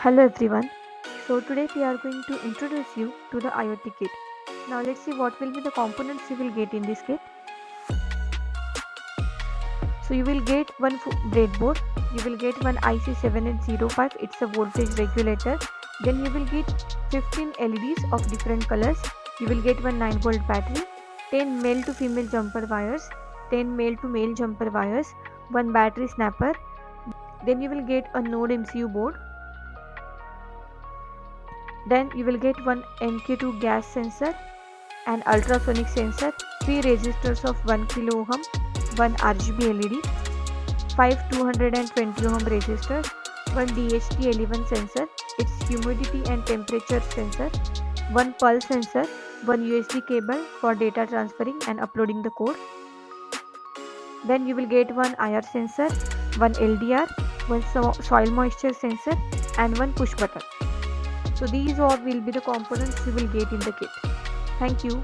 Hello everyone. So today we are going to introduce you to the IoT kit. Now let's see what will be the components you will get in this kit. So you will get one breadboard, you will get one IC7805, it's a voltage regulator. Then you will get 15 LEDs of different colors. You will get one 9-volt battery, 10 male to female jumper wires, 10 male to male jumper wires, one battery snapper. Then you will get a NodeMCU board. Then you will get one MK2 gas sensor, an ultrasonic sensor, 3 resistors of 1 kilo ohm, 1 RGB LED, 5 220 ohm resistors, 1 DHT11 sensor, its humidity and temperature sensor, 1 pulse sensor, 1 USB cable for data transferring and uploading the code. Then you will get one IR sensor, 1 LDR, 1 soil moisture sensor and 1 push button. So these all will be the components you will get in the kit. Thank you.